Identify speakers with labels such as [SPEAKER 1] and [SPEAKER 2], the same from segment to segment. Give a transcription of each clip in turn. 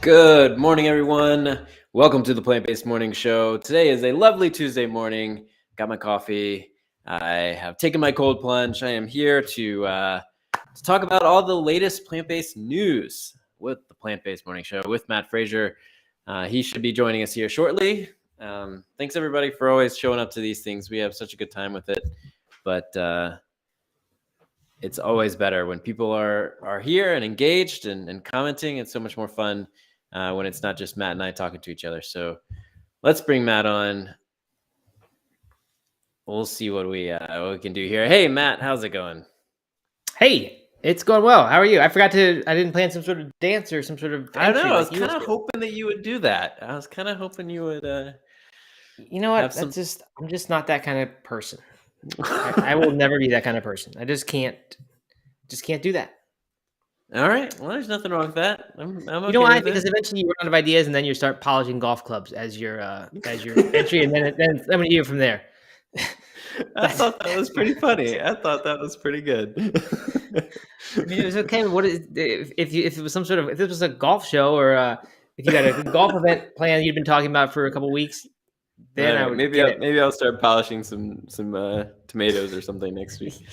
[SPEAKER 1] Good morning, everyone. Welcome to the Plant-Based Morning Show. Today is a lovely Tuesday morning. Got my coffee. I have taken my cold plunge. I am here to talk about all the latest plant-based news with the Plant-Based Morning Show with Matt Frazier. He should be joining us here shortly. Thanks, everybody, for always showing up to these things. We have such a good time with it. But it's always better when people are here and engaged and commenting. It's so much more fun when it's not just Matt and I talking to each other. So let's bring Matt on. We'll see what we can do here. Hey, Matt, how's it going?
[SPEAKER 2] Hey, it's going well. How are you? I didn't plan some sort of dance or some sort of
[SPEAKER 1] I don't know. I was
[SPEAKER 2] like
[SPEAKER 1] kind of hoping that you would do that. I was kind of hoping you would.
[SPEAKER 2] You know what? I'm just not that kind of person. I will never be that kind of person. I just can't do that.
[SPEAKER 1] All right. Well, there's nothing wrong with that. I'm okay
[SPEAKER 2] You know why?
[SPEAKER 1] with
[SPEAKER 2] Because
[SPEAKER 1] it.
[SPEAKER 2] eventually you run out of ideas, and then you start polishing golf clubs as your entry, and then you from there.
[SPEAKER 1] I thought that was pretty funny. I thought that was pretty good.
[SPEAKER 2] I mean, it was okay. If it was if this was a golf show or if you had a golf event plan you'd been talking about for a couple weeks, then
[SPEAKER 1] Right.
[SPEAKER 2] I would get it.
[SPEAKER 1] Maybe I'll start polishing some tomatoes or something next week.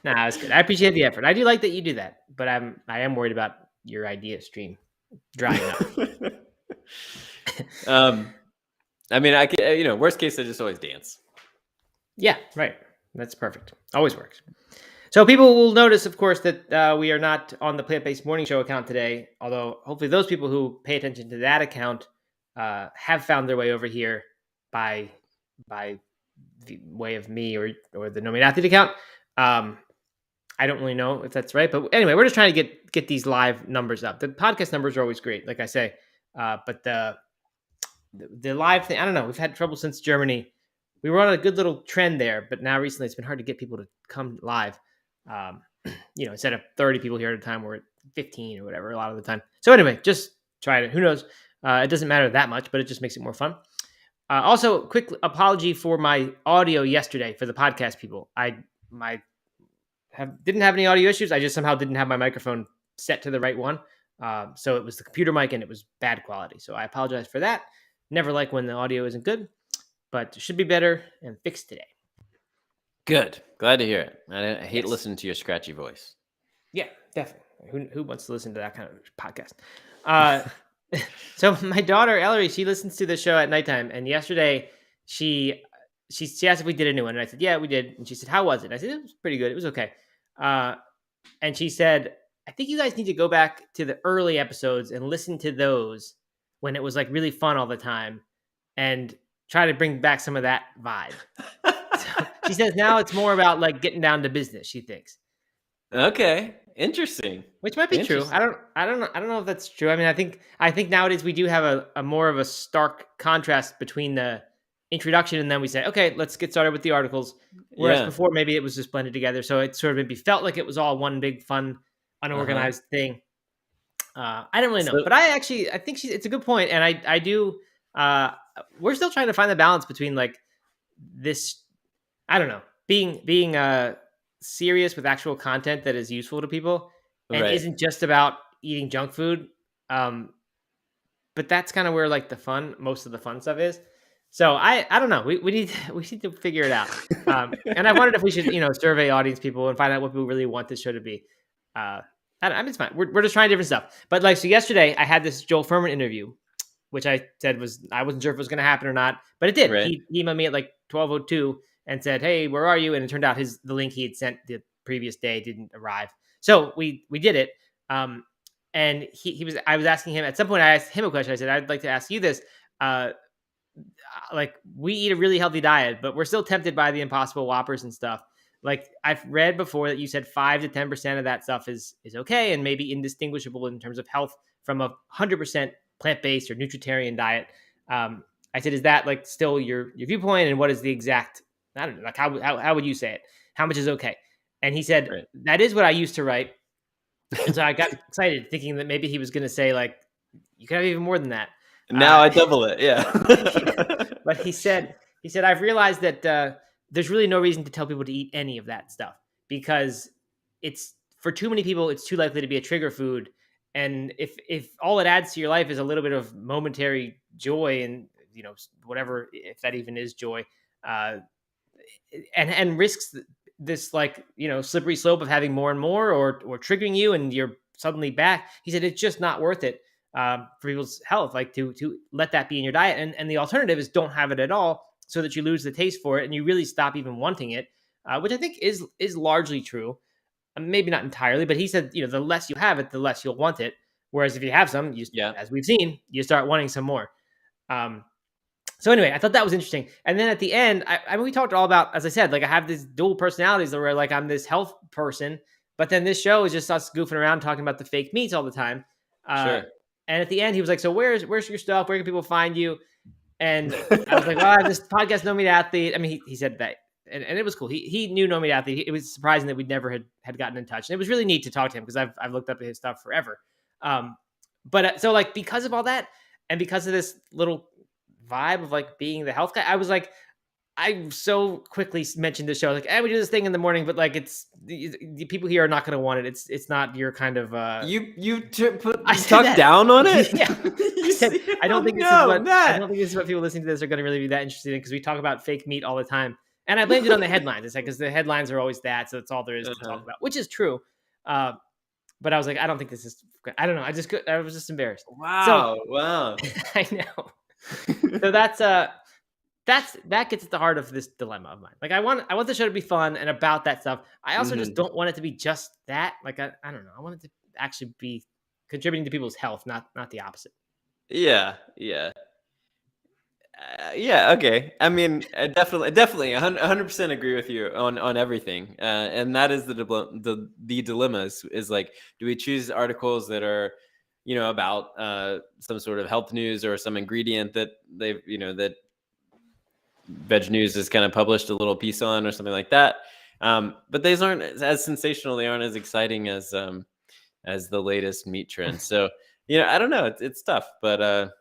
[SPEAKER 2] Nah, it's good. I appreciate the effort. I do like that you do that, but I am worried about your idea stream drying up.
[SPEAKER 1] I mean, I can, worst case, I just always dance.
[SPEAKER 2] Yeah, right. That's perfect. Always works. So people will notice, of course, that we are not on the Plant-Based Morning Show account today. Although hopefully those people who pay attention to that account have found their way over here by the way of me or the No Meat Athlete account. I don't really know if that's right, but anyway, we're just trying to get these live numbers up. The podcast numbers are always great, like I say, but the live thing, I don't know. We've had trouble since Germany. We were on a good little trend there, but now recently it's been hard to get people to come live. Instead of 30 people here at a time, we're at 15 or whatever a lot of the time. So anyway, just try it. Who knows? It doesn't matter that much, but it just makes it more fun. Also, quick apology for my audio yesterday for the podcast people. Didn't have any audio issues. I just somehow didn't have my microphone set to the right one. So it was the computer mic and it was bad quality. So I apologize for that. Never like when the audio isn't good, but it should be better and fixed today.
[SPEAKER 1] Good. Glad to hear it. I hate listening to your scratchy voice.
[SPEAKER 2] Yeah, definitely. Who wants to listen to that kind of podcast? So my daughter Ellery, she listens to the show at nighttime, and yesterday she asked if we did a new one, and I said, yeah, we did. And she said, how was it? And I said, it was pretty good. It was okay. And she said, I think you guys need to go back to the early episodes and listen to those when it was like really fun all the time and try to bring back some of that vibe. So she says now it's more about like getting down to business, she thinks.
[SPEAKER 1] Okay. Interesting.
[SPEAKER 2] Which might be true. I don't know if that's true. I mean, I think nowadays we do have a more of a stark contrast between the introduction and then we say, okay, let's get started with the articles. Whereas before maybe it was just blended together. So it sort of maybe felt like it was all one big fun, unorganized thing. I don't really know. But I think it's a good point. And I do we're still trying to find the balance between like this, I don't know, being serious with actual content that is useful to people and isn't just about eating junk food. But that's kind of where like most of the fun stuff is. So I don't know. We need to figure it out. And I wondered if we should survey audience people and find out what people really want this show to be. I mean, it's fine. We're just trying different stuff. But like, so yesterday I had this Joel Furman interview, which I said I wasn't sure if it was going to happen or not, but it did. Right. He emailed me at like 12:02 and said, hey, where are you? And it turned out the link he had sent the previous day didn't arrive. So we did it. And I was asking him at some point, I asked him a question. I said, I'd like to ask you this. Like we eat a really healthy diet, but we're still tempted by the Impossible Whoppers and stuff. Like I've read before that you said 5 to 10% of that stuff is okay and maybe indistinguishable in terms of health from 100% plant-based or nutritarian diet. I said, is that like still your viewpoint? And what is the exact, I don't know, like how would you say it? How much is okay? And he said, that is what I used to write. And so I got excited thinking that maybe he was going to say like, you can have even more than that.
[SPEAKER 1] Now I double it. Yeah.
[SPEAKER 2] But he said, I've realized that there's really no reason to tell people to eat any of that stuff because it's for too many people, it's too likely to be a trigger food. And if all it adds to your life is a little bit of momentary joy, and whatever, if that even is joy, uh, and risks this slippery slope of having more and more, or triggering you and you're suddenly back, he said it's just not worth it for people's health, like to let that be in your diet. And the alternative is don't have it at all, so that you lose the taste for it and you really stop even wanting it, which I think is largely true. Maybe not entirely, but he said, the less you have it, the less you'll want it. Whereas if you have some, as we've seen, you start wanting some more. So anyway, I thought that was interesting. And then at the end, I mean, we talked all about, as I said, like I have these dual personalities where like I'm this health person, but then this show is just us goofing around talking about the fake meats all the time.
[SPEAKER 1] Sure.
[SPEAKER 2] And at the end, he was like, "So where's your stuff? Where can people find you?" And I was like, "Well, I have this podcast, No Meat Athlete." I mean, he said that, and it was cool. He knew No Meat Athlete. It was surprising that we never had gotten in touch, and it was really neat to talk to him because I've looked up his stuff forever. But so like because of all that, and because of this little vibe of like being the health guy, I was like, I so quickly mentioned the show, like, we do this thing in the morning, but like it's the people here are not going to want it. It's not your kind of
[SPEAKER 1] you talk down on it.
[SPEAKER 2] Yeah. I don't think this is what people listening to this are going to really be that interested in, because we talk about fake meat all the time, and I blamed it on the headlines. It's like because the headlines are always that, so that's all there is to talk about, which is true. But I was like, I don't think this is. I don't know. I was just embarrassed.
[SPEAKER 1] Wow.
[SPEAKER 2] I know. So that gets at the heart of this dilemma of mine. Like I want the show to be fun and about that stuff. I also just don't want it to be just that. Like I don't know. I want it to actually be contributing to people's health, not the opposite.
[SPEAKER 1] Yeah. Okay. I mean, I definitely 100% agree with you on everything. And that is the dilemma is like, do we choose articles that are, about some sort of health news or some ingredient that they've, that Veg News has kind of published a little piece on or something like that. But these aren't as sensational. They aren't as exciting as the latest meat trend. So, I don't know. It's tough, but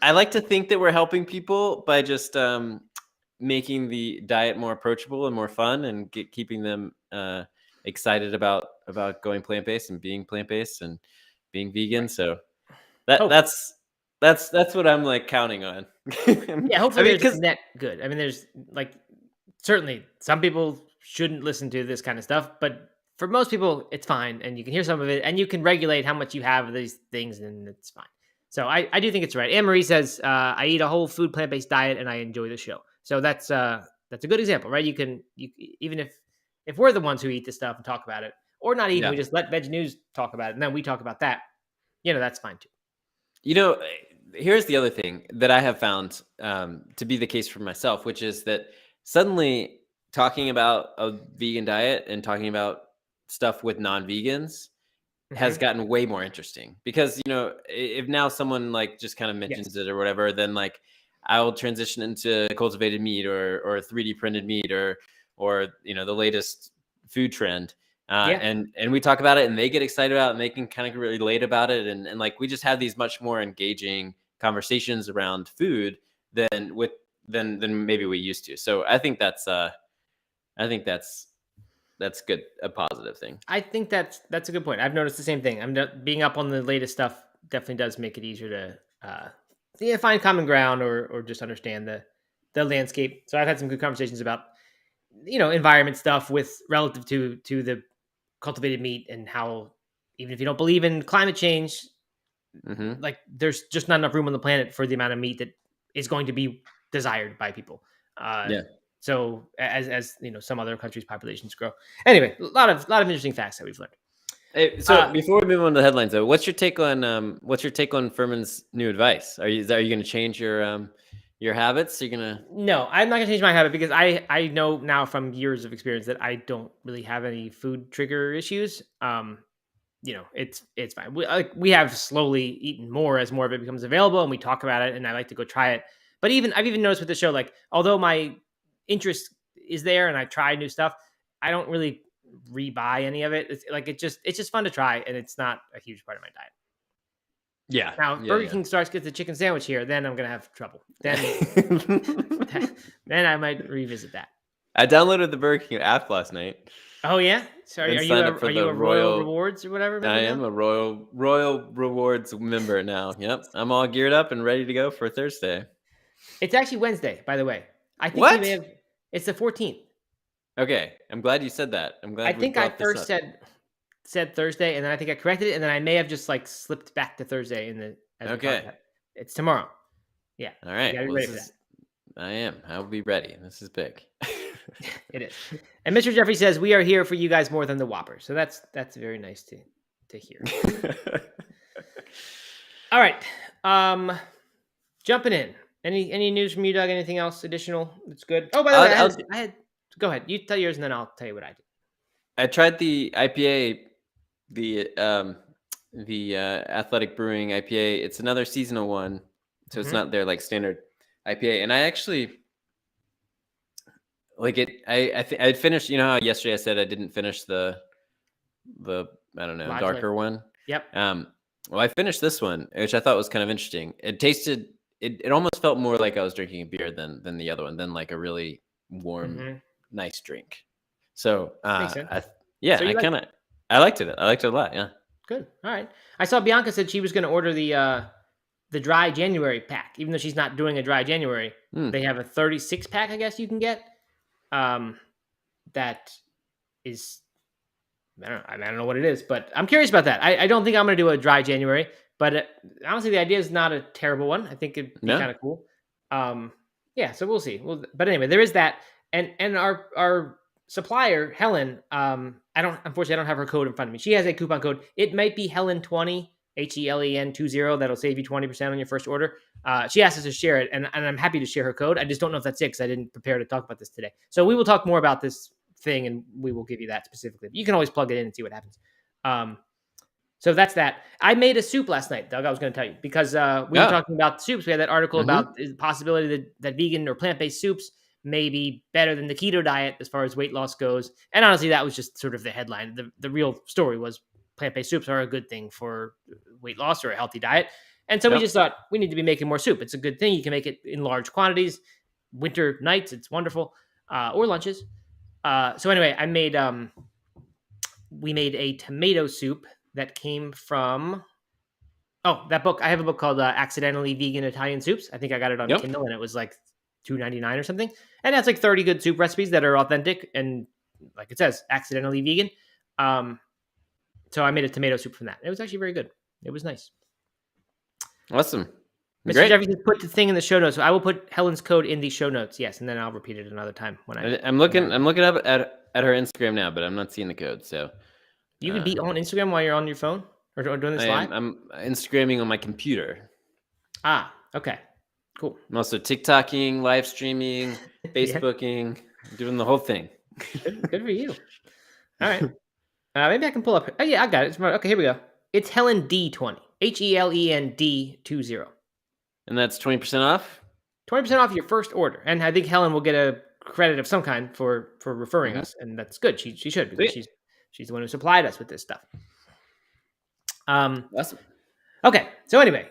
[SPEAKER 1] I like to think that we're helping people by just making the diet more approachable and more fun, and keeping them excited about going plant-based and being plant-based and being vegan. So that's what I'm like counting on.
[SPEAKER 2] Yeah, hopefully there's net good. I mean, there's like certainly some people shouldn't listen to this kind of stuff, but for most people it's fine, and you can hear some of it, and you can regulate how much you have of these things, and it's fine. So I do think it's right. Anne Marie says, I eat a whole food plant-based diet and I enjoy the show. So that's a good example, right? You even if we're the ones who eat this stuff and talk about it, or not even, we just let Veg News talk about it and then we talk about that, that's fine too.
[SPEAKER 1] Here's the other thing that I have found to be the case for myself, which is that suddenly talking about a vegan diet and talking about stuff with non-vegans has gotten way more interesting, because if now someone like just kind of mentions it or whatever, then like I'll transition into cultivated meat or 3D printed meat or the latest food trend, and we talk about it and they get excited about it and they can kind of relate about it, and like we just have these much more engaging conversations around food than maybe we used to. So I think that's good, a positive thing.
[SPEAKER 2] I think that's a good point. I've noticed the same thing. Being up on the latest stuff definitely does make it easier to find common ground or just understand the landscape. So I've had some good conversations about environment stuff with relative to the cultivated meat, and how even if you don't believe in climate change, like there's just not enough room on the planet for the amount of meat that is going to be desired by people. So as some other countries' populations grow. Anyway, a lot of interesting facts that we've learned.
[SPEAKER 1] Hey, so before we move on to the headlines, though, what's your take on Furman's new advice? Are you going to change your habits? Are you gonna?
[SPEAKER 2] No, I'm not gonna change my habit, because I know now from years of experience that I don't really have any food trigger issues. It's fine. We have slowly eaten more as more of it becomes available, and we talk about it, and I like to go try it. But I've even noticed with the show, like although my interest is there and I try new stuff, I don't really rebuy any of it. It's just fun to try, and it's not a huge part of my diet.
[SPEAKER 1] Yeah.
[SPEAKER 2] Now, if Burger King starts gets the chicken sandwich here, then I'm gonna have trouble. Then I might revisit that.
[SPEAKER 1] I downloaded the Burger King app last night.
[SPEAKER 2] Oh yeah. So
[SPEAKER 1] and
[SPEAKER 2] are you
[SPEAKER 1] signed up for
[SPEAKER 2] are you
[SPEAKER 1] the
[SPEAKER 2] a Royal
[SPEAKER 1] Royal.
[SPEAKER 2] Rewards or whatever
[SPEAKER 1] I
[SPEAKER 2] member
[SPEAKER 1] am
[SPEAKER 2] now?
[SPEAKER 1] a Royal Rewards member now. Yep, I'm all geared up and ready to go for Thursday.
[SPEAKER 2] It's actually Wednesday, by the way. I think we may
[SPEAKER 1] What?
[SPEAKER 2] have. It's the 14th.
[SPEAKER 1] Okay, I'm glad you said that. I'm
[SPEAKER 2] I
[SPEAKER 1] glad we
[SPEAKER 2] think I
[SPEAKER 1] brought this
[SPEAKER 2] first
[SPEAKER 1] up.
[SPEAKER 2] said Thursday, and then I think I corrected it, and then I may have just like slipped back to Thursday in the as we talked
[SPEAKER 1] Okay.
[SPEAKER 2] about. It's tomorrow. Yeah,
[SPEAKER 1] All
[SPEAKER 2] you
[SPEAKER 1] right.
[SPEAKER 2] got to be
[SPEAKER 1] Well,
[SPEAKER 2] ready
[SPEAKER 1] this
[SPEAKER 2] for that.
[SPEAKER 1] is. I am. I'll be ready. This is big.
[SPEAKER 2] It is. And Mr. Jeffrey says we are here for you guys more than the Whopper. So that's very nice to hear. All right. Jumping in. Any news from you, Doug? Anything else additional that's good? Oh, by the way, I had. Go ahead. You tell yours, and then I'll tell you what I did.
[SPEAKER 1] I tried the IPA, the Athletic Brewing IPA. It's another seasonal one, so it's not their like standard IPA. And I actually like it. I finished. You know how yesterday I said I didn't finish the I don't know
[SPEAKER 2] Modular.
[SPEAKER 1] darker one.
[SPEAKER 2] Yep.
[SPEAKER 1] Well, I finished this one, which I thought was kind of interesting. It tasted. It almost felt more like I was drinking a beer than the other one, than like a really warm, nice drink. So
[SPEAKER 2] Makes sense.
[SPEAKER 1] yeah,
[SPEAKER 2] So
[SPEAKER 1] I liked it. I liked it a lot. Yeah.
[SPEAKER 2] Good. All right. I saw Bianca said she was going to order the dry January pack, even though she's not doing a dry January. They have a 36 pack, I guess you can get. That is, I don't know what it is, but I'm curious about that. I don't think I'm going to do a dry January, but honestly, the idea is not a terrible one. I think it'd be kind of cool. Yeah, so we'll see. But anyway, there is that, and our supplier Helen. Unfortunately, I don't have her code in front of me. She has a coupon code. It might be Helen20, HELEN20. That'll save you 20% on your first order. She asked us to share it, and I'm happy to share her code. I just don't know if that's it because I didn't prepare to talk about this today. So we will talk more about this thing, and we will give you that specifically. You can always plug it in and see what happens. So that's that. I made a soup last night, Doug. I was going to tell you because we were talking about soups. We had that article about the possibility that vegan or plant-based soups may be better than the keto diet as far as weight loss goes. And honestly, that was just sort of the headline. The real story was plant-based soups are a good thing for weight loss or a healthy diet. And so we just thought we need to be making more soup. It's a good thing. You can make it in large quantities. Winter nights, it's wonderful. Or lunches. So anyway, we made a tomato soup that came from that book. I have a book called Accidentally Vegan Italian Soups. I think I got it on Kindle, and it was like $2.99 or something. And that's like 30 good soup recipes that are authentic and, like it says, accidentally vegan. So I made a tomato soup from that. It was actually very good. It was nice.
[SPEAKER 1] Awesome.
[SPEAKER 2] Mr. Jeffrey just put the thing in the show notes. So I will put Helen's code in the show notes. Yes, and then I'll repeat it another time when
[SPEAKER 1] I'm looking up at her Instagram now, but I'm not seeing the code. So
[SPEAKER 2] you can be on Instagram while you're on your phone or doing this live.
[SPEAKER 1] I'm Instagramming on my computer.
[SPEAKER 2] Okay, cool.
[SPEAKER 1] I'm also TikToking, live streaming, Facebooking, doing the whole thing.
[SPEAKER 2] Good for you. All right. Maybe I can pull up. Oh yeah, I got it. Okay, here we go. It's Helen D20. HELEND20.
[SPEAKER 1] And that's 20% off?
[SPEAKER 2] 20% off your first order. And I think Helen will get a credit of some kind for referring us. And that's good. She should, because she's the one who supplied us with this stuff.
[SPEAKER 1] Awesome.
[SPEAKER 2] Okay. So anyway,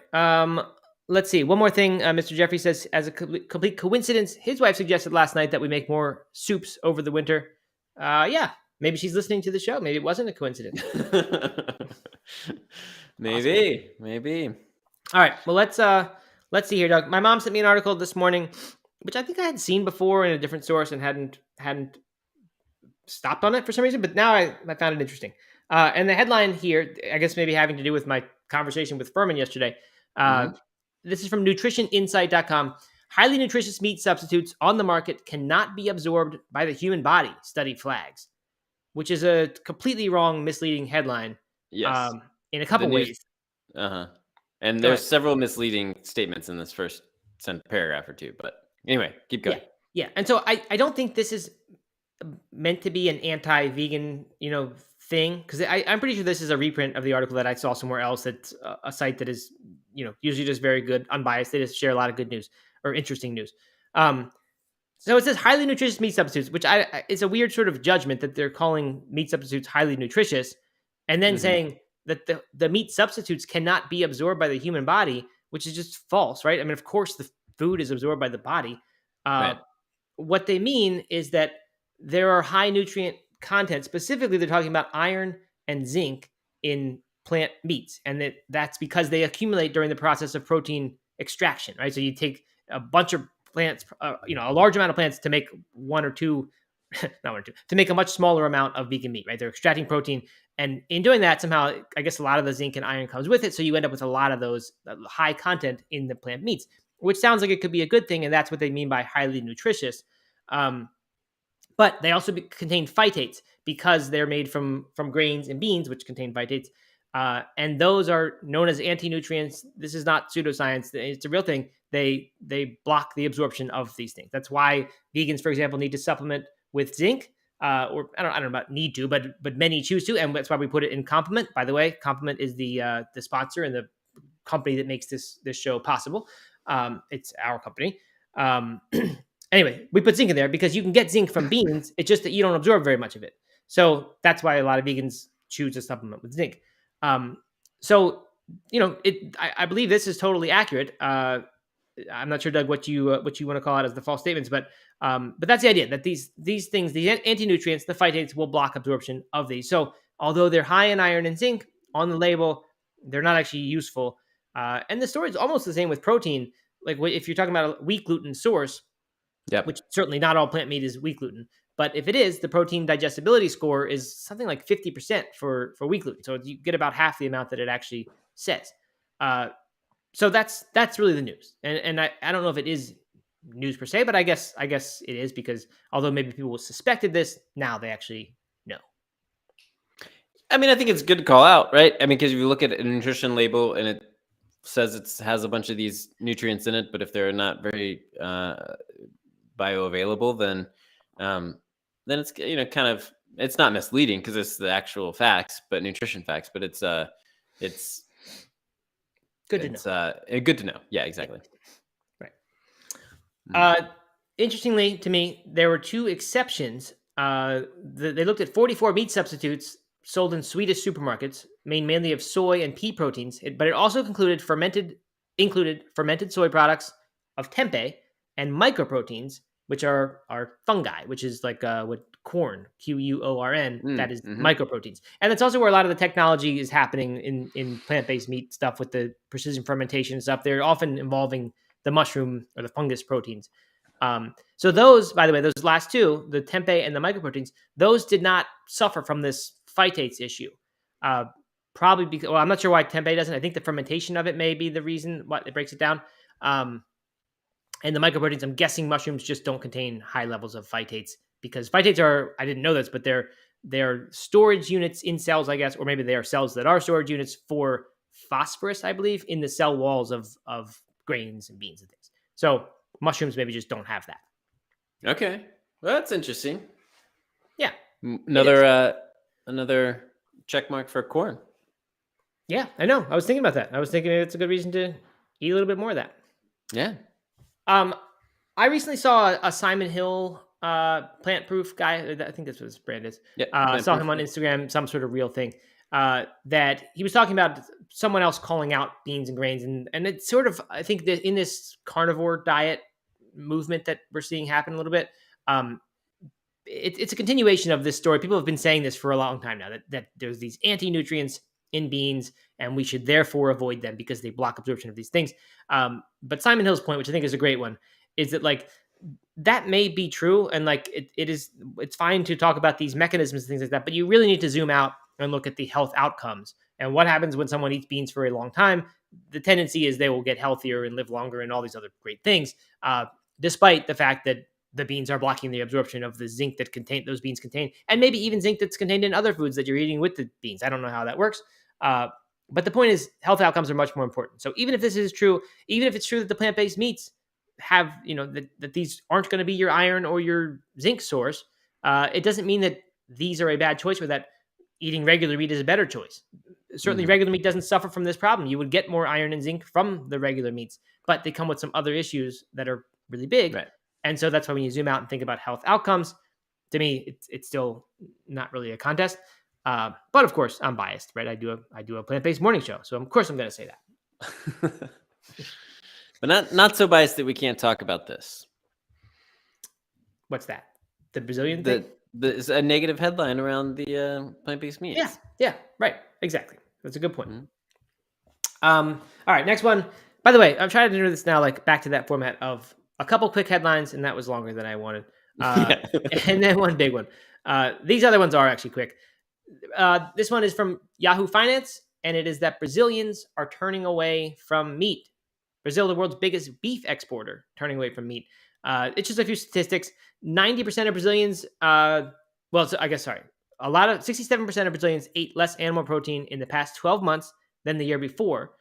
[SPEAKER 2] let's see. One more thing. Mr. Jeffrey says, as a complete coincidence, his wife suggested last night that we make more soups over the winter. Yeah. Maybe she's listening to the show. Maybe it wasn't a coincidence.
[SPEAKER 1] Maybe.
[SPEAKER 2] All right. Well, let's see here, Doug. My mom sent me an article this morning, which I think I had seen before in a different source and hadn't stopped on it for some reason, but now I found it interesting. And the headline here, I guess maybe having to do with my conversation with Furman yesterday. This is from nutritioninsight.com. Highly nutritious meat substitutes on the market cannot be absorbed by the human body, study flags, which is a completely wrong, misleading headline.
[SPEAKER 1] Yes.
[SPEAKER 2] In a couple ways.
[SPEAKER 1] And there's several misleading statements in this first paragraph or two, but anyway, keep going.
[SPEAKER 2] Yeah. And so I don't think this is meant to be an anti-vegan, thing, because I'm pretty sure this is a reprint of the article that I saw somewhere else. That's a site that is, usually just very good, unbiased. They just share a lot of good news or interesting news. So it says highly nutritious meat substitutes, which it's a weird sort of judgment that they're calling meat substitutes highly nutritious, and then saying that the meat substitutes cannot be absorbed by the human body, which is just false, right? I mean, of course, the food is absorbed by the body. Right. What they mean is that there are high nutrient content. Specifically, they're talking about iron and zinc in plant meats, and that's because they accumulate during the process of protein extraction, right? So you take a bunch of plants, a large amount of plants to make one or two, not one or two, to make a much smaller amount of vegan meat, right? They're extracting protein, and in doing that, somehow, I guess a lot of the zinc and iron comes with it, so you end up with a lot of those high content in the plant meats, which sounds like it could be a good thing, and that's what they mean by highly nutritious. But they also contain phytates because they're made from grains and beans, which contain phytates. And those are known as anti-nutrients. This is not pseudoscience. It's a real thing. They block the absorption of these things. That's why vegans, for example, need to supplement with zinc. Or I don't know about need to, but many choose to, and that's why we put it in Complement. By the way, Complement is the sponsor and the company that makes this show possible. It's our company. Anyway, we put zinc in there because you can get zinc from beans. It's just that you don't absorb very much of it. So that's why a lot of vegans choose to supplement with zinc. So I believe this is totally accurate. I'm not sure, Doug, what you want to call it as the false statements, but that's the idea, that these things, the anti-nutrients, the phytates, will block absorption of these. So although they're high in iron and zinc on the label, they're not actually useful. And the story is almost the same with protein. Like if you're talking about a wheat gluten source, which certainly not all plant meat is wheat gluten, but if it is, the protein digestibility score is something like 50% for wheat gluten. So you get about half the amount that it actually says. So that's really the news. And I don't know if it is news per se, but I guess it is, because although maybe people suspected this, now they actually know.
[SPEAKER 1] I mean, I think it's good to call out, right? I mean, because if you look at a nutrition label and it says it has a bunch of these nutrients in it, but if they're not very bioavailable, then it's kind of, it's not misleading because it's the actual facts, but nutrition facts. But it's good to know. Good to know. Yeah, exactly.
[SPEAKER 2] Right. Interestingly to me, there were two exceptions. They looked at 44 meat substitutes sold in Swedish supermarkets, made mainly of soy and pea proteins, but it also included fermented soy products of tempeh and microproteins, which are fungi, which is like what corn, QUORN, that is microproteins. And that's also where a lot of the technology is happening in plant-based meat stuff with the precision fermentation stuff. They're often involving the mushroom or the fungus proteins. So those, by the way, those last two, the tempeh and the microproteins, those did not suffer from this phytates issue. Probably because, I'm not sure why tempeh doesn't. I think the fermentation of it may be the reason why it breaks it down. And the microproteins, I'm guessing mushrooms just don't contain high levels of phytates, because phytates are, I didn't know this, but they're storage units in cells, I guess, or maybe they are cells that are storage units for phosphorus, I believe, in the cell walls of grains and beans and things. So mushrooms maybe just don't have that.
[SPEAKER 1] Okay. Well, that's interesting.
[SPEAKER 2] Yeah.
[SPEAKER 1] Another check mark for corn.
[SPEAKER 2] Yeah, I know. I was thinking about that. I was thinking it's a good reason to eat a little bit more of that.
[SPEAKER 1] Yeah.
[SPEAKER 2] I recently saw a Simon Hill Plant Proof guy. I think that's what his brand is.
[SPEAKER 1] Yeah,
[SPEAKER 2] I saw him on Instagram, some sort of real thing, that he was talking about someone else calling out beans and grains. And it's sort of, I think that in this carnivore diet movement that we're seeing happen a little bit, it's a continuation of this story. People have been saying this for a long time now, that there's these anti-nutrients in beans, and we should therefore avoid them because they block absorption of these things. But Simon Hill's point, which I think is a great one, is that like that may be true, and like it's fine to talk about these mechanisms and things like that, but you really need to zoom out and look at the health outcomes. And what happens when someone eats beans for a long time? The tendency is they will get healthier and live longer and all these other great things, despite the fact that the beans are blocking the absorption of the zinc that those beans contain, and maybe even zinc that's contained in other foods that you're eating with the beans. I don't know how that works. But the point is, health outcomes are much more important. So even if this is true, even if it's true that the plant-based meats have, that these aren't going to be your iron or your zinc source, it doesn't mean that these are a bad choice, or that eating regular meat is a better choice. Certainly regular meat doesn't suffer from this problem. You would get more iron and zinc from the regular meats, but they come with some other issues that are really big.
[SPEAKER 1] Right.
[SPEAKER 2] And so that's why when you zoom out and think about health outcomes, to me, it's still not really a contest. But of course, I'm biased, right? I do a plant-based morning show, so of course I'm going to say that.
[SPEAKER 1] But not so biased that we can't talk about this.
[SPEAKER 2] What's that? The Brazilian thing?
[SPEAKER 1] There's a negative headline around the plant-based meats.
[SPEAKER 2] Yeah, right, exactly. That's a good point.
[SPEAKER 1] Mhm.
[SPEAKER 2] All right, next one. By the way, I'm trying to do this now, like back to that format of a couple quick headlines, and that was longer than I wanted.
[SPEAKER 1] Yeah.
[SPEAKER 2] And then one big one. These other ones are actually quick. This one is from Yahoo Finance, and it is that Brazilians are turning away from meat. Brazil, the world's biggest beef exporter, turning away from meat. It's just a few statistics. 90% of Brazilians, I guess, sorry. 67% of Brazilians ate less animal protein in the past 12 months than the year before.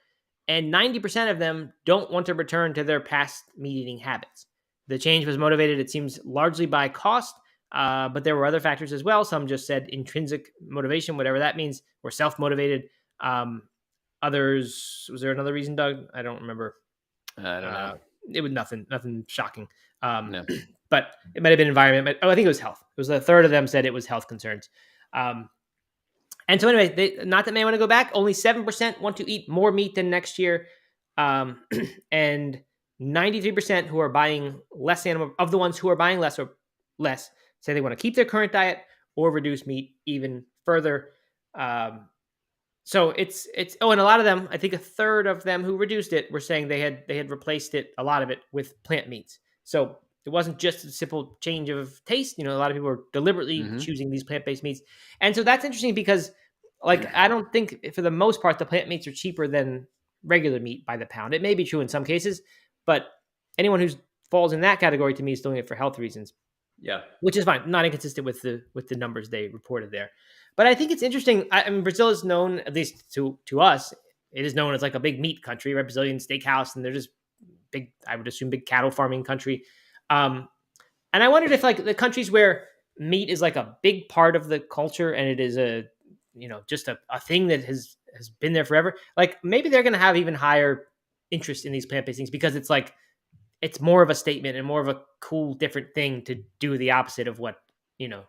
[SPEAKER 2] And 90% of them don't want to return to their past meat eating habits. The change was motivated, it seems, largely by cost, but there were other factors as well. Some just said intrinsic motivation, whatever that means, or self motivated. Others, was there another reason, Doug? I don't remember.
[SPEAKER 1] I don't know.
[SPEAKER 2] It was nothing shocking.
[SPEAKER 1] No.
[SPEAKER 2] But it might have been environment. But I think it was health. It was a third of them said it was health concerns. And so anyway, not that many want to go back. Only 7% want to eat more meat than next year. And 93% who are buying less animal, of the ones who are buying less or less, say they want to keep their current diet or reduce meat even further. So it's and a lot of them, I think a third of them who reduced it were saying they had replaced it, a lot of it, with plant meats. So it wasn't just a simple change of taste. A lot of people are deliberately choosing these plant-based meats. And so that's interesting because, like, I don't think for the most part the plant meats are cheaper than regular meat by the pound. It may be true in some cases, but anyone who falls in that category to me is doing it for health reasons.
[SPEAKER 1] Yeah,
[SPEAKER 2] which is fine. Not inconsistent with the numbers they reported there. But I think it's interesting. I mean, Brazil is known, at least to us, it is known as like a big meat country, right? Brazilian steakhouse, and they're just big. I would assume big cattle farming country. And I wondered if like the countries where meat is like a big part of the culture and it is just a thing that has been there forever, like maybe they're going to have even higher interest in these plant-based things because it's like it's more of a statement and more of a cool, different thing to do the opposite of what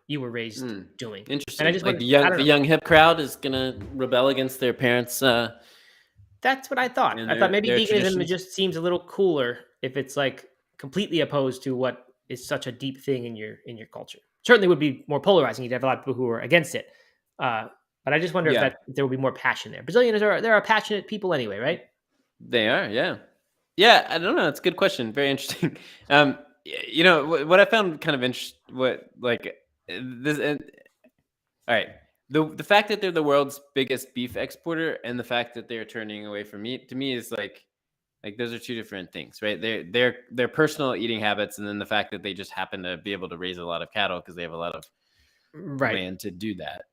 [SPEAKER 2] you were raised doing.
[SPEAKER 1] Interesting.
[SPEAKER 2] And I just
[SPEAKER 1] like the young hip crowd is gonna rebel against their parents.
[SPEAKER 2] That's what I thought. I thought maybe veganism
[SPEAKER 1] traditions.
[SPEAKER 2] just seems a little cooler if it's like completely opposed to what is such a deep thing in your culture. Certainly would be more polarizing. You'd have a lot of people who are against it. But I just wonder if there would be more passion there. Brazilians they're passionate people anyway, right?
[SPEAKER 1] They are, yeah. Yeah, I don't know. It's a good question. Very interesting. What I found kind of interesting, all right. The fact that they're the world's biggest beef exporter and the fact that they're turning away from meat, to me, is like those are two different things, right? Their personal eating habits, and then the fact that they just happen to be able to raise a lot of cattle because they have a lot of land to do that.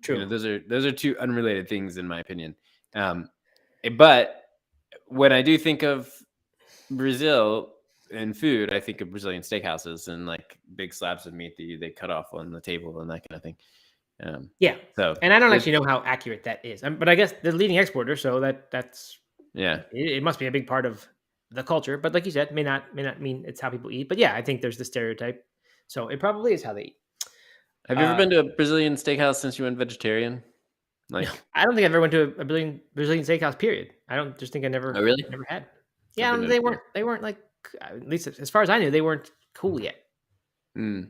[SPEAKER 1] True. Those are two unrelated things in my opinion. But when I do think of Brazil and food, I think of Brazilian steakhouses and like big slabs of meat that they cut off on the table and that kind of thing. So,
[SPEAKER 2] and I don't actually know how accurate that is, but I guess the leading exporter, so that's it must be a big part of the culture. But like you said, may not mean it's how people eat. But yeah, I think there's the stereotype, so it probably is how they eat.
[SPEAKER 1] Have you ever been to a Brazilian steakhouse since you went vegetarian?
[SPEAKER 2] Like, no, I don't think I've ever went to a Brazilian steakhouse. Period. I don't just think I never.
[SPEAKER 1] Oh, really?
[SPEAKER 2] Never had. Yeah, they weren't like, at least as far as I knew, they weren't cool yet.
[SPEAKER 1] I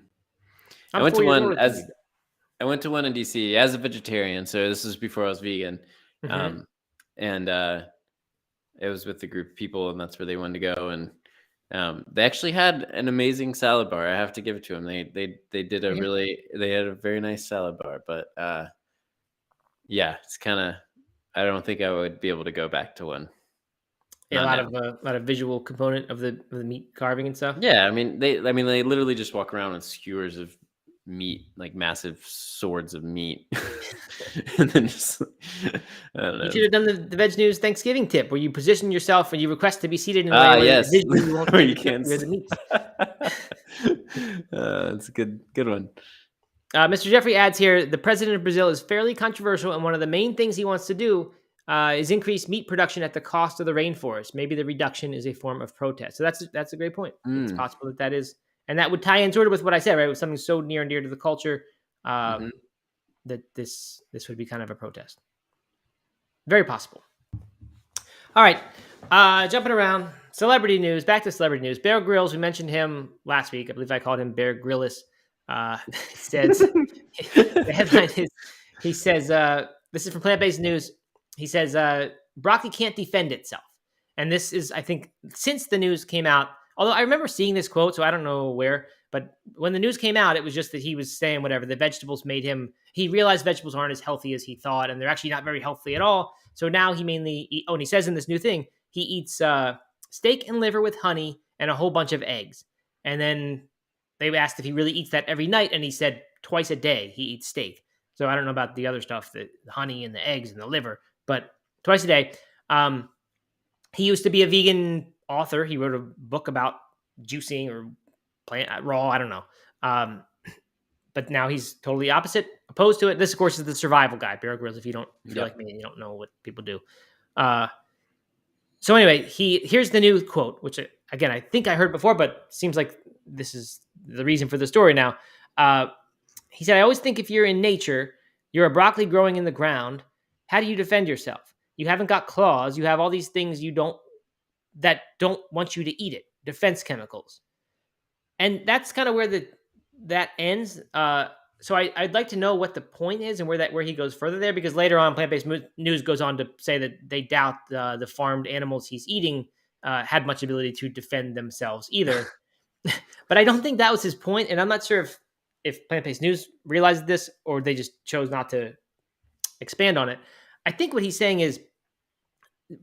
[SPEAKER 1] went to one in DC as a vegetarian, so this was before I was vegan, and it was with a group of people, and that's where they wanted to go, and they actually had an amazing salad bar. I have to give it to them. They did they had a very nice salad bar, but it's kind of, I don't think I would be able to go back to one.
[SPEAKER 2] Yeah, a lot of visual component of the meat carving and stuff.
[SPEAKER 1] Yeah, I mean they literally just walk around with skewers of meat, like massive swords of meat, and then just I don't know.
[SPEAKER 2] You should have done the Veg News Thanksgiving tip where you position yourself and you request to be seated in a way where you won't
[SPEAKER 1] you can't
[SPEAKER 2] the meat.
[SPEAKER 1] That's a good one.
[SPEAKER 2] Mr. Jeffrey adds here, the president of Brazil is fairly controversial, and one of the main things he wants to do is increase meat production at the cost of the rainforest. Maybe the reduction is a form of protest. So that's a great point. It's possible that is, and that would tie in sort of with what I said, right? With something so near and dear to the culture, that this would be kind of a protest. Very possible. All right, jumping around, celebrity news. Back to celebrity news. Bear Grylls. We mentioned him last week. I believe I called him Bear Grylls. It says the headline is he says this is from Plant Based News. He says broccoli can't defend itself, and this is I think since the news came out. Although I remember seeing this quote, so I don't know where. But when the news came out, it was just that he was saying whatever the vegetables made him. He realized vegetables aren't as healthy as he thought, and they're actually not very healthy at all. So now he mainly and he says in this new thing he eats steak and liver with honey and a whole bunch of eggs. And then they asked if he really eats that every night, and he said twice a day he eats steak. So I don't know about the other stuff, the honey and the eggs and the liver, but twice a day. He used to be a vegan author. He wrote a book about juicing or plant raw. I don't know. But now he's totally opposed to it. This, of course, is the survival guy, Bear Grylls. If you're like me and you don't know what people do. So anyway, here's the new quote, which again I think I heard before, but seems like this is the reason for the story now. He said, "I always think if you're in nature, you're a broccoli growing in the ground. How do you defend yourself? You haven't got claws. You have all these things that don't want you to eat it. Defense chemicals." And that's kind of where that ends. So I'd like to know what the point is and where he goes further there, because later on, Plant Based News goes on to say that they doubt the farmed animals he's eating had much ability to defend themselves either. But I don't think that was his point, and I'm not sure if Plant Based News realized this or they just chose not to expand on it. I think what he's saying is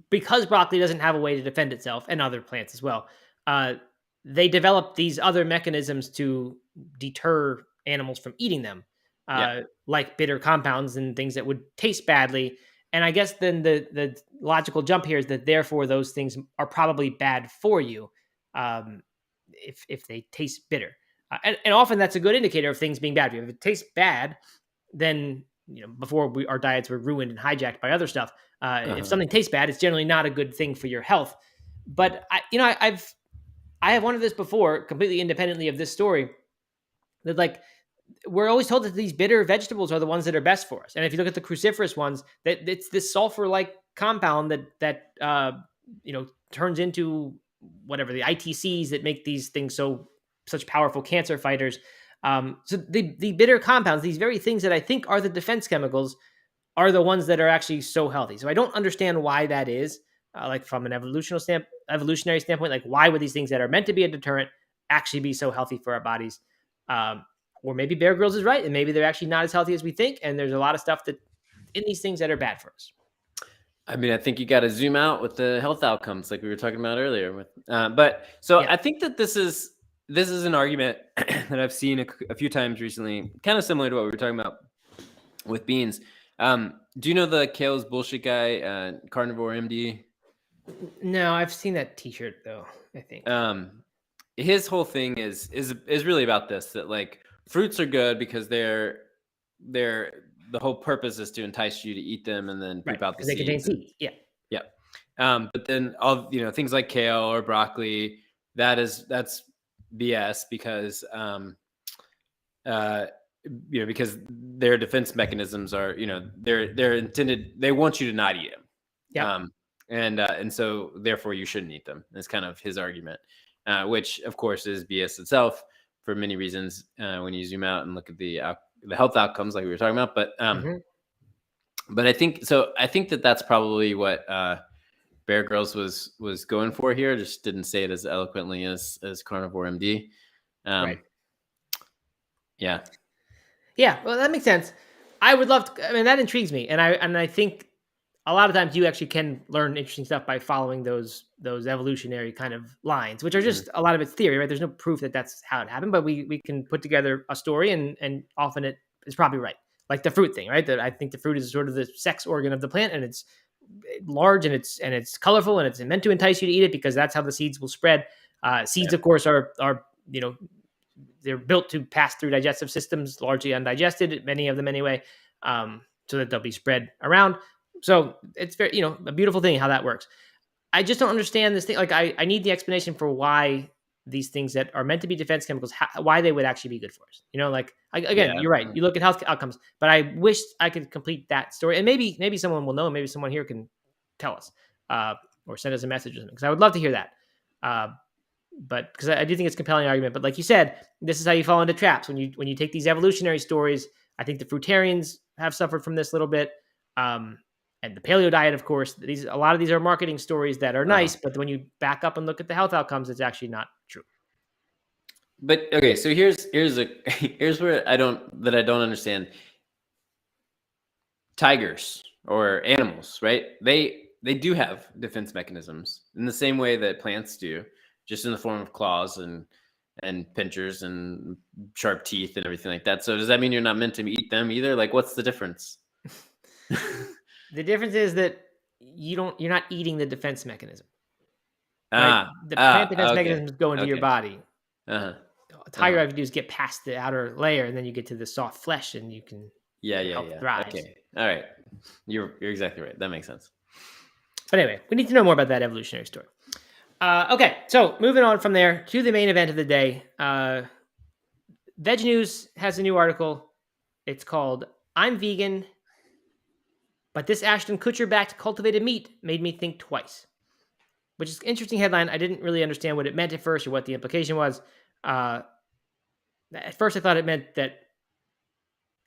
[SPEAKER 2] because broccoli doesn't have a way to defend itself, and other plants as well, they develop these other mechanisms to deter animals from eating them, like bitter compounds and things that would taste badly. And I guess then the logical jump here is that therefore those things are probably bad for you if they taste bitter. And often that's a good indicator of things being bad for you. If it tastes bad, then before our diets were ruined and hijacked by other stuff. If something tastes bad, it's generally not a good thing for your health. But I have wondered this before, completely independently of this story, that like we're always told that these bitter vegetables are the ones that are best for us. And if you look at the cruciferous ones, that it's this sulfur-like compound that turns into whatever the ITCs that make these things such powerful cancer fighters. So the bitter compounds, these very things that I think are the defense chemicals, are the ones that are actually so healthy. So I don't understand why that is. Like from an evolutionary standpoint, like why would these things that are meant to be a deterrent actually be so healthy for our bodies? Or maybe Bear Grylls is right, and maybe they're actually not as healthy as we think, and there's a lot of stuff that in these things that are bad for us.
[SPEAKER 1] I mean, I think you got to zoom out with the health outcomes, like we were talking about earlier. I think that this is an argument that I've seen a few times recently, kind of similar to what we were talking about with beans. Do you know the Kale's bullshit guy, Carnivore MD?
[SPEAKER 2] No, I've seen that T-shirt though. I think
[SPEAKER 1] his whole thing is really about this, that like fruits are good because they're the whole purpose is to entice you to eat them and then poop out the seeds.
[SPEAKER 2] They contain seeds.
[SPEAKER 1] Yeah. But then all things like kale or broccoli, that's BS because because their defense mechanisms are they're intended, they want you to not eat them.
[SPEAKER 2] Yeah.
[SPEAKER 1] And so therefore you shouldn't eat them. That's kind of his argument, which of course is BS itself for many reasons when you zoom out and look at the health outcomes like we were talking about. But I think that that's probably what Bear Grylls was going for here. Just didn't say it as eloquently as Carnivore MD.
[SPEAKER 2] Right.
[SPEAKER 1] Yeah.
[SPEAKER 2] Yeah. Well, that makes sense. I would love to. I mean, that intrigues me, and I think a lot of times you actually can learn interesting stuff by following those evolutionary kind of lines, which are just a lot of it's theory, right? There's no proof that that's how it happened, but we can put together a story, and often it is probably right. Like the fruit thing, right? That I think the fruit is sort of the sex organ of the plant, and it's large and it's colorful and it's meant to entice you to eat it because that's how the seeds will spread. Seeds, of course, are they're built to pass through digestive systems, largely undigested, many of them anyway, so that they'll be spread around. So it's very, a beautiful thing how that works. I just don't understand this thing. Like I need the explanation for why these things that are meant to be defense chemicals, why they would actually be good for us. You're right. You look at health outcomes, but I wish I could complete that story. And maybe someone will know. Maybe someone here can tell us or send us a message or something, because I would love to hear that. but because I do think it's a compelling argument. But like you said, this is how you fall into traps when you take these evolutionary stories. I think the fruitarians have suffered from this a little bit, and the paleo diet, of course. A lot of these are marketing stories that are nice, but when you back up and look at the health outcomes, it's actually not true.
[SPEAKER 1] But okay, so here's where I don't understand. Tigers or animals, right? They do have defense mechanisms in the same way that plants do, just in the form of claws and pinchers and sharp teeth and everything like that. So does that mean you're not meant to eat them either? Like, what's the difference?
[SPEAKER 2] The difference is that you're not eating the defense mechanism. Right? The plant defense mechanisms go into your body. A tiger, all you have to do is get past the outer layer, and then you get to the soft flesh, and you can help thrive.
[SPEAKER 1] Okay, all right, you're exactly right. That makes sense.
[SPEAKER 2] But anyway, we need to know more about that evolutionary story. Okay, so moving on from there to the main event of the day. Veg News has a new article. It's called "I'm Vegan, but this Ashton Kutcher-backed cultivated meat made me think twice," which is an interesting headline. I didn't really understand what it meant at first or what the implication was. At first, I thought it meant that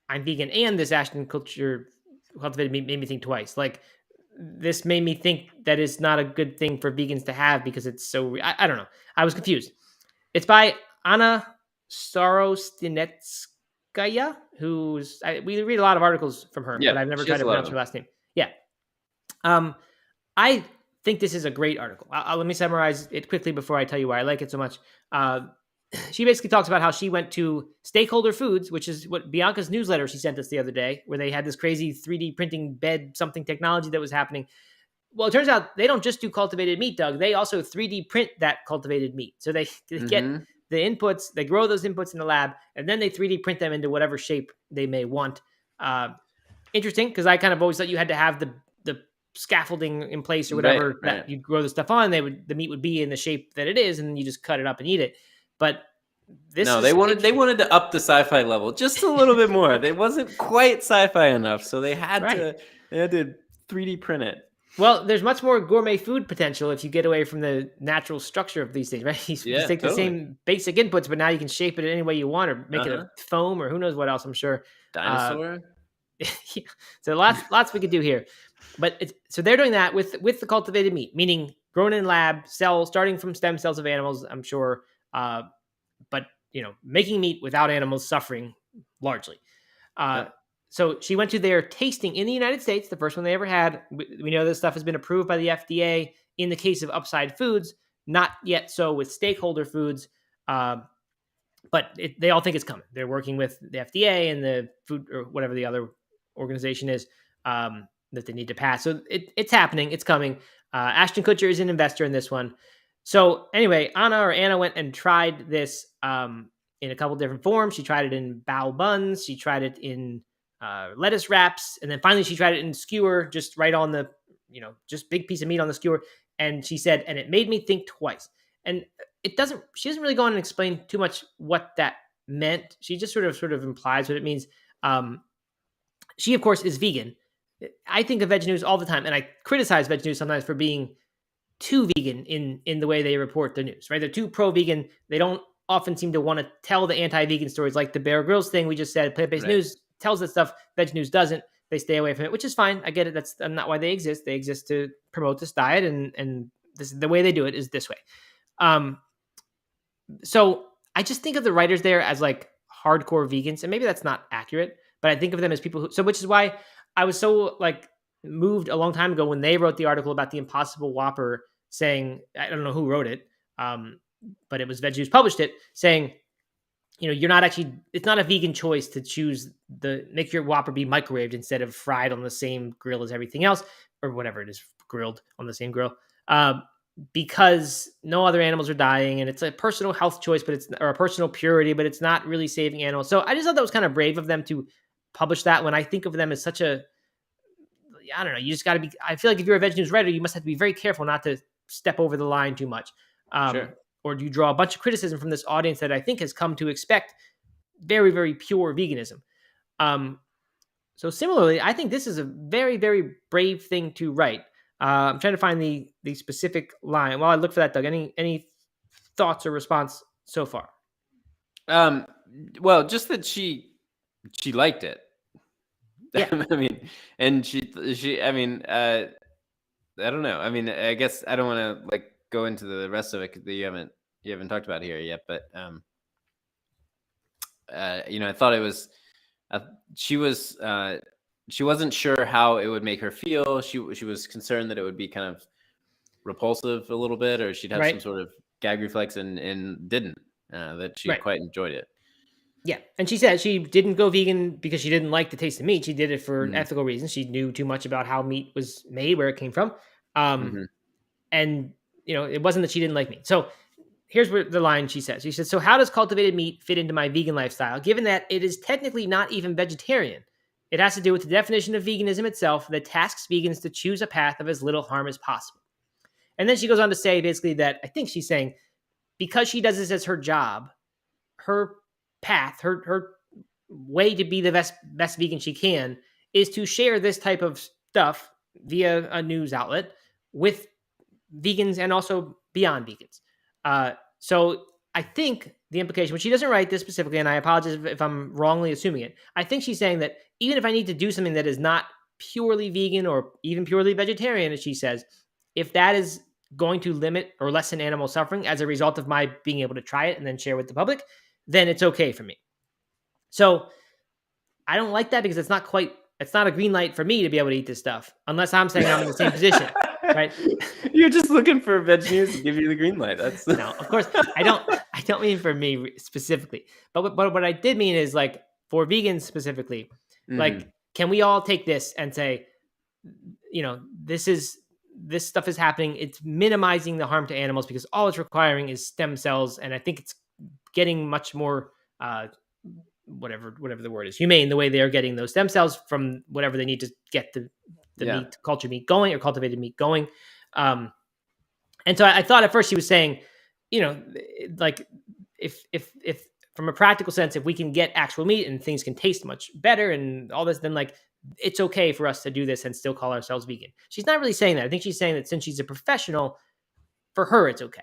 [SPEAKER 2] I'm vegan and this Ashton Kutcher cultivated meat made me think twice. Like, this made me think that is not a good thing for vegans to have because it's so... I don't know. I was confused. It's by Anna Starostinetskaya, who's... we read a lot of articles from her, but I've never tried to pronounce her last name. Yeah. I think this is a great article. Let me summarize it quickly before I tell you why I like it so much. She basically talks about how she went to Stakeholder Foods, which is what Bianca's newsletter she sent us the other day, where they had this crazy 3D printing bed something technology that was happening. Well, it turns out they don't just do cultivated meat, Doug. They also 3D print that cultivated meat. So they get the inputs, they grow those inputs in the lab, and then they 3D print them into whatever shape they may want. Interesting, because I kind of always thought you had to have the scaffolding in place or whatever that you'd grow the stuff on. The meat would be in the shape that it is, and then you just cut it up and eat it. But they wanted to up the sci-fi level just a little bit more. It wasn't quite sci-fi enough, so they had to 3D print it. Well, there's much more gourmet food potential if you get away from the natural structure of these things, right? You take the same basic inputs, but now you can shape it any way you want or make it a foam or who knows what else, I'm sure. Dinosaur. So lots we could do here. But so they're doing that with the cultivated meat, meaning grown in lab, starting from stem cells of animals, I'm sure. But making meat without animals suffering largely. So she went to their tasting in the United States, the first one they ever had. We know this stuff has been approved by the FDA in the case of Upside Foods, not yet so with Stakeholder Foods. But they all think it's coming. They're working with the FDA and the food or whatever the other organization is that they need to pass. So it's happening. It's coming. Ashton Kutcher is an investor in this one. So anyway, Anna went and tried this in a couple different forms. She tried it in bao buns. She tried it in lettuce wraps. And then finally she tried it in skewer, just right on the, just big piece of meat on the skewer. And she said, and it made me think twice. And she doesn't really go on and explain too much what that meant. She just sort of implies what it means. She, of course, is vegan. I think of Veg News all the time, and I criticize Veg News sometimes for being too vegan in the way they report the news, right? They're too pro-vegan. They don't often seem to want to tell the anti-vegan stories like the Bear Grylls thing we just said. Plant-based news tells that stuff. Veg News doesn't. They stay away from it, which is fine. I get it. That's not why they exist. They exist to promote this diet, and this, the way they do it is this way. So I just think of the writers there as like hardcore vegans, and maybe that's not accurate, but I think of them as people which is why I was so like moved a long time ago when they wrote the article about the Impossible Whopper, saying, I don't know who wrote it, but it was Veg News published it, saying, it's not a vegan choice to choose make your Whopper be microwaved instead of fried on the same grill as everything else, or whatever it is, grilled on the same grill. Because no other animals are dying, and it's a personal health choice, or a personal purity, but it's not really saving animals. So I just thought that was kind of brave of them to publish that, when I think of them as such a, I don't know, you just got to be, I feel like if you're a Veg News writer, you must have to be very careful not to step over the line too much. Or do you draw a bunch of criticism from this audience that I think has come to expect very, very pure veganism? So similarly, I think this is a very, very brave thing to write. I'm trying to find the specific line. While I look for that, Doug, any thoughts or response so far?
[SPEAKER 1] Well, just that she liked it.
[SPEAKER 2] Yeah.
[SPEAKER 1] I mean, and I mean, I don't know. I mean, I guess I don't want to like go into the rest of it that you haven't talked about here yet, but I thought it was uh, she was she wasn't sure how it would make her feel. She was concerned that it would be kind of repulsive a little bit, or she'd have some
[SPEAKER 2] Right.
[SPEAKER 1] sort of gag reflex, and didn't. That she
[SPEAKER 2] Right.
[SPEAKER 1] quite enjoyed it.
[SPEAKER 2] Yeah. And she said she didn't go vegan because she didn't like the taste of meat. She did it for
[SPEAKER 1] Hmm.
[SPEAKER 2] ethical reasons. She knew too much about how meat was made, where it came from. Um,
[SPEAKER 1] Hmm.
[SPEAKER 2] and it wasn't that she didn't like meat. So here's where the line she says. She said, "So how does cultivated meat fit into my vegan lifestyle, given that it is technically not even vegetarian? It has to do with the definition of veganism itself that tasks vegans to choose a path of as little harm as possible." And then she goes on to say basically that I think she's saying because she does this as her job, her path, her way to be the best vegan she can is to share this type of stuff via a news outlet with vegans and also beyond vegans. So I think the implication, which she doesn't write this specifically, and I apologize if I'm wrongly assuming it. I think she's saying that even if I need to do something that is not purely vegan or even purely vegetarian, as she says, if that is going to limit or lessen animal suffering as a result of my being able to try it and then share with the public, then it's okay for me. So I don't like that because it's not a green light for me to be able to eat this stuff unless I'm saying I'm in the same position, right?
[SPEAKER 1] You're just looking for Veg News to give you the green light. That's
[SPEAKER 2] No, of course I don't mean for me specifically, but what I did mean is like for vegans specifically,
[SPEAKER 1] Mhm.
[SPEAKER 2] like can we all take this and say, this stuff is happening. It's minimizing the harm to animals because all it's requiring is stem cells, and I think it's getting much more whatever the word is, humane, the way they are getting those stem cells from whatever they need to get the
[SPEAKER 1] Yeah.
[SPEAKER 2] meat, cultured meat going or cultivated meat going. Um, and so I thought at first she was saying, like if from a practical sense, if we can get actual meat and things can taste much better and all this, then like it's okay for us to do this and still call ourselves vegan. She's not really saying that. I think she's saying that since she's a professional, for her it's okay.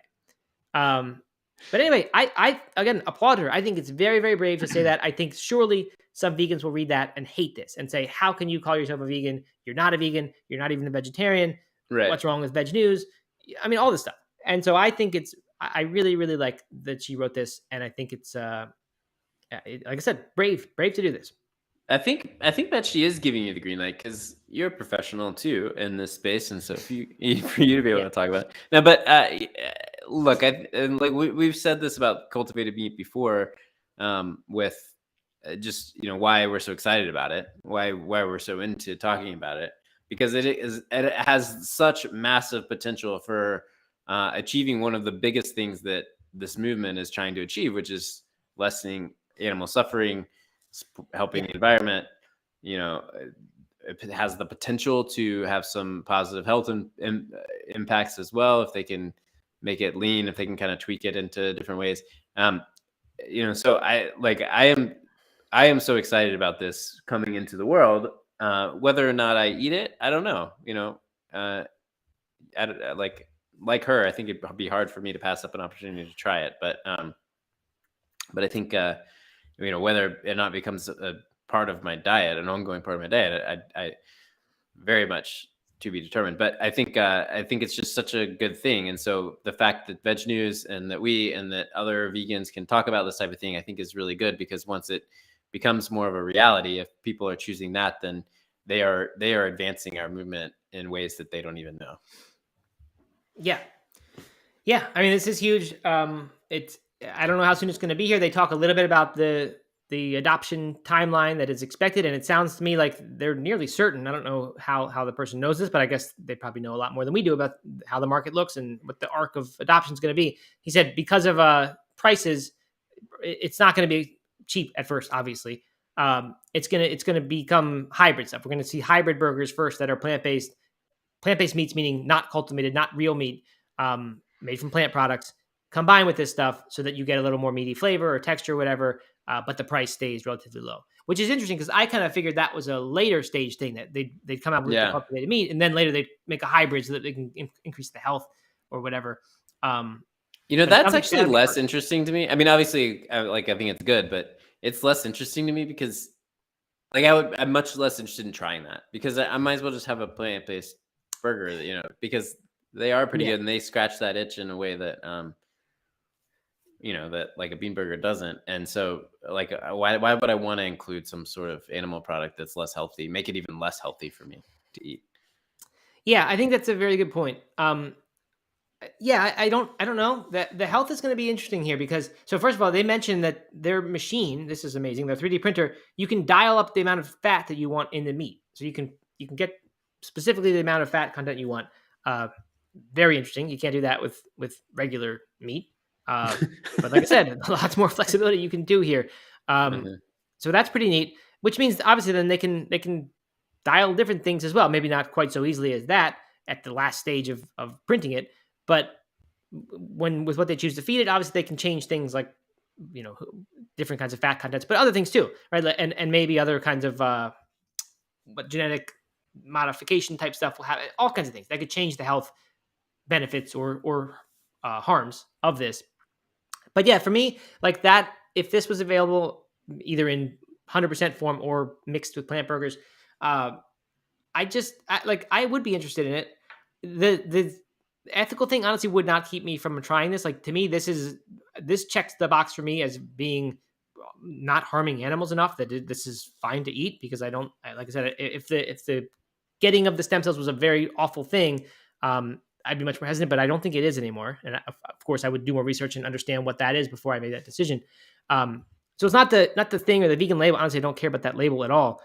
[SPEAKER 2] But anyway, I again applaud her. I think it's very, very brave to say that. I think surely some vegans will read that and hate this and say, "How can you call yourself a vegan? You're not a vegan. You're not even a vegetarian.
[SPEAKER 1] Right.
[SPEAKER 2] What's wrong with Veg News?" I mean, all this stuff. And so I think I really, really like that she wrote this, and I think it's like I said, brave to do this.
[SPEAKER 1] I think that she is giving you the green light because you're a professional too in this space, and so if you for you to be able
[SPEAKER 2] Yeah,
[SPEAKER 1] to talk about it. No, but look, and like we've said this about cultivated meat before, with just why we're so excited about it, why we're so into talking about it, because it has such massive potential for achieving one of the biggest things that this movement is trying to achieve, which is lessening animal suffering, helping
[SPEAKER 2] yeah,
[SPEAKER 1] the environment. It has the potential to have some positive health impacts as well if they can make it lean, if they can kind of tweak it into different ways. So I am so excited about this coming into the world. Whether or not I eat it, I don't know. Like her, I think it'd be hard for me to pass up an opportunity to try it. But I think whether it not becomes a part of my diet, an ongoing part of my diet, I very much to be determined. But I think it's just such a good thing, and so the fact that Veg News and that we and that other vegans can talk about this type of thing, I think is really good, because once it becomes more of a reality, if people are choosing that, then they are advancing our movement in ways that they don't even know.
[SPEAKER 2] yeah. I mean, this is huge. It's I don't know how soon it's going to be here. They talk a little bit about the adoption timeline that is expected, and it sounds to me like they're nearly certain. I don't know how the person knows this, but I guess they probably know a lot more than we do about how the market looks and what the arc of adoption is going to be. He said because of prices, it's not going to be cheap at first. Obviously, it's gonna become hybrid stuff. We're going to see hybrid burgers first that are plant-based meats, meaning not cultivated, not real meat, made from plant products, combined with this stuff so that you get a little more meaty flavor or texture, or whatever, but the price stays relatively low, which is interesting because I kind of figured that was a later stage thing, that they'd come out with the cultivated meat and then later they'd make a hybrid so that they can increase the health or whatever. But
[SPEAKER 1] That's actually less interesting to me. I mean, obviously, I think it's good, but it's less interesting to me because, I'm much less interested in trying that because I might as well just have a plant-based burger, because they are pretty good and they scratch that itch in a way that, that like a bean burger doesn't. And so, why would I want to include some sort of animal product that's less healthy, make it even less healthy for me to eat?
[SPEAKER 2] Yeah, I think that's a very good point. Yeah, I don't know that the health is going to be interesting here because so first of all, they mentioned that their machine, this is amazing, their 3D printer, you can dial up the amount of fat that you want in the meat. So you can get specifically the amount of fat content you want. Uh, very interesting. You can't do that with regular meat. But like I said, lots more flexibility you can do here.
[SPEAKER 1] Mhm.
[SPEAKER 2] So that's pretty neat. Which means obviously then they can dial different things as well. Maybe not quite so easily as that at the last stage of printing it, but when with what they choose to feed it, obviously they can change things like you know different kinds of fat contents, but other things too, right? And maybe other kinds of what genetic modification type stuff will have all kinds of things that could change the health benefits or harms of this. But yeah, for me, like that, if this was available either in 100% form or mixed with plant burgers, uh, I would be interested in it. The ethical thing honestly would not keep me from trying this. Like to me, this checks the box for me as being not harming animals enough that this is fine to eat because like I said, if the getting of the stem cells was a very awful thing, I'd be much more hesitant. But I don't think it is anymore. And of course, I would do more research and understand what that is before I made that decision. So it's not the thing or the vegan label. Honestly, I don't care about that label at all.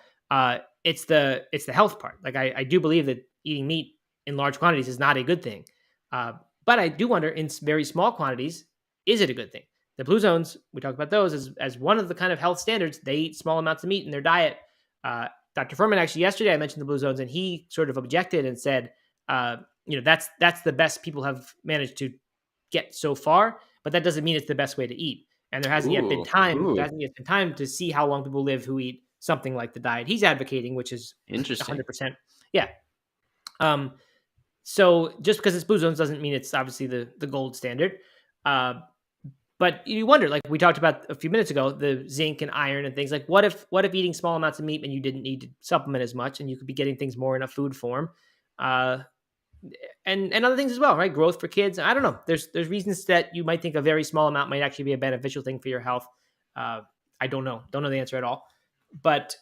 [SPEAKER 2] It's the health part. Like I do believe that eating meat in large quantities is not a good thing. But I do wonder in very small quantities, is it a good thing? The blue zones, we talked about those as one of the kind of health standards. They eat small amounts of meat in their diet. Dr. Furman actually yesterday I mentioned the blue zones, and he sort of objected and said, that's the best people have managed to get so far, but that doesn't mean it's the best way to eat. And there hasn't yet been time.
[SPEAKER 1] Ooh.
[SPEAKER 2] There hasn't yet been time to see how long people live who eat something like the diet he's advocating, which is
[SPEAKER 1] Interesting.
[SPEAKER 2] 100%. Yeah. So just because it's blue zones doesn't mean it's obviously the gold standard. But you wonder, like we talked about a few minutes ago, the zinc and iron and things like what if eating small amounts of meat and you didn't need to supplement as much and you could be getting things more in a food form, and other things as well, right? Growth for kids. I don't know. There's reasons that you might think a very small amount might actually be a beneficial thing for your health. I don't know the answer at all, but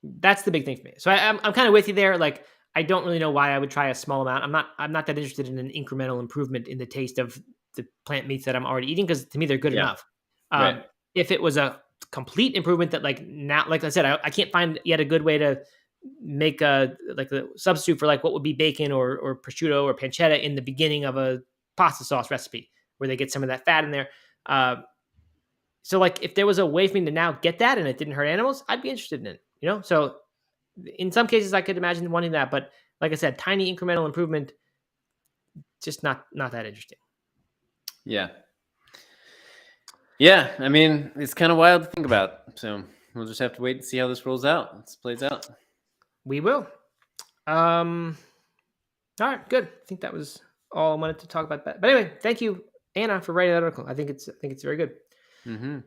[SPEAKER 2] that's the big thing for me. So I'm kind of with you there. Like I don't really know why I would try a small amount. I'm not that interested in an incremental improvement in the taste of the plant meats that I'm already eating because to me they're good enough.
[SPEAKER 1] Right.
[SPEAKER 2] If it was a complete improvement that like now, like I said, I can't find yet a good way to make a substitute for like what would be bacon or prosciutto or pancetta in the beginning of a pasta sauce recipe where they get some of that fat in there. So like if there was a way for me to now get that and it didn't hurt animals, I'd be interested in it. So in some cases I could imagine wanting that, but like I said, tiny incremental improvement, just not that interesting.
[SPEAKER 1] Yeah. Yeah. I mean, it's kind of wild to think about. So we'll just have to wait and see how this rolls out. This plays out.
[SPEAKER 2] We will. All right, good. I think that was all I wanted to talk about that. But anyway, thank you, Anna, for writing that article. I think it's very good.
[SPEAKER 1] Mm-hmm.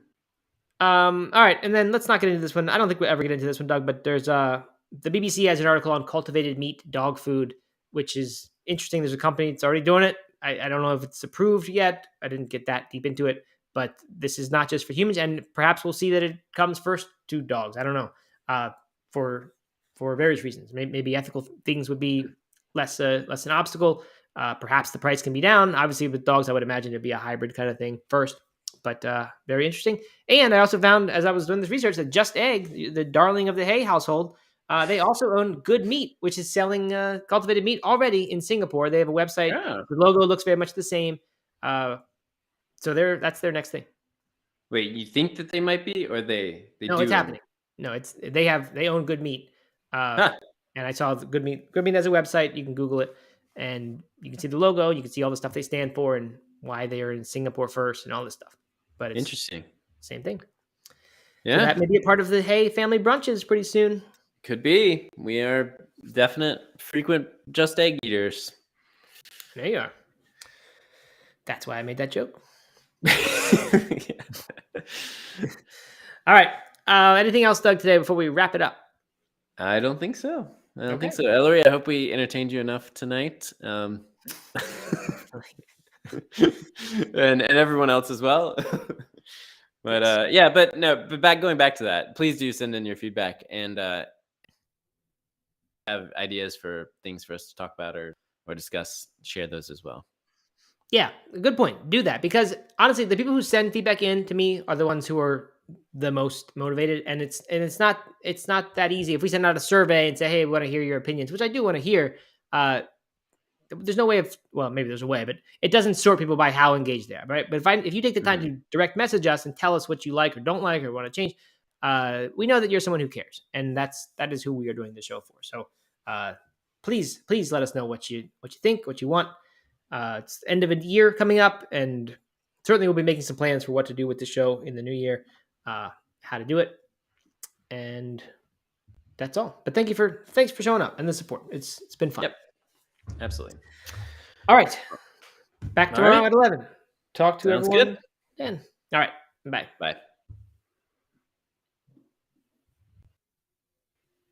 [SPEAKER 2] All right, and then let's not get into this one. I don't think we'll ever get into this one, Doug. But there's the BBC has an article on cultivated meat dog food, which is interesting. There's a company that's already doing it. I don't know if it's approved yet. I didn't get that deep into it, but this is not just for humans, and perhaps we'll see that it comes first to dogs. I don't know. For various reasons, maybe ethical things would be less an obstacle. Perhaps the price can be down. Obviously, with dogs, I would imagine it'd be a hybrid kind of thing first. But very interesting. And I also found, as I was doing this research, that Just Egg, the darling of the Hay household, they also own Good Meat, which is selling cultivated meat already in Singapore. They have a website.
[SPEAKER 1] Yeah.
[SPEAKER 2] The logo looks very much the same. So that's their next thing.
[SPEAKER 1] Wait, you think that they might be, or they
[SPEAKER 2] no,
[SPEAKER 1] do?
[SPEAKER 2] It's happening. No, they own Good Meat. And I saw Good Meat. Good Meat has a website. You can Google it, and you can see the logo. You can see all the stuff they stand for and why they are in Singapore first and all this stuff. But it's
[SPEAKER 1] interesting.
[SPEAKER 2] Same thing.
[SPEAKER 1] Yeah.
[SPEAKER 2] So that may be a part of the Hay family brunches pretty soon.
[SPEAKER 1] Could be. We are definite frequent Just Egg eaters.
[SPEAKER 2] There you are. That's why I made that joke.
[SPEAKER 1] Yeah.
[SPEAKER 2] All right. Anything else, Doug, today before we wrap it up?
[SPEAKER 1] I don't think so. I don't think
[SPEAKER 2] Okay.
[SPEAKER 1] so. Ellery, I hope we entertained you enough tonight. And everyone else as well. But
[SPEAKER 2] Yes.
[SPEAKER 1] but going back to that, please do send in your feedback and have ideas for things for us to talk about or discuss. Share those as well.
[SPEAKER 2] Yeah, good point. Do that because honestly, the people who send feedback in to me are the ones who are the most motivated, and it's not that easy. If we send out a survey and say, "Hey, we want to hear your opinions," which I do want to hear, there's no way of, well, maybe there's a way, but it doesn't sort people by how engaged they are, right? But if you take the time to direct message us and tell us what you like or don't like or want to change, we know that you're someone who cares, and that is who we are doing the show for. So please let us know what you think, what you want. It's the end of a year coming up, and certainly we'll be making some plans for what to do with the show in the new year, how to do it, and that's all. But thanks for showing up and the support. It's been fun.
[SPEAKER 1] Yep, absolutely.
[SPEAKER 2] All right, back tomorrow at 11. Talk to
[SPEAKER 1] Sounds
[SPEAKER 2] everyone
[SPEAKER 1] good.
[SPEAKER 2] then. All right, bye.
[SPEAKER 1] Bye.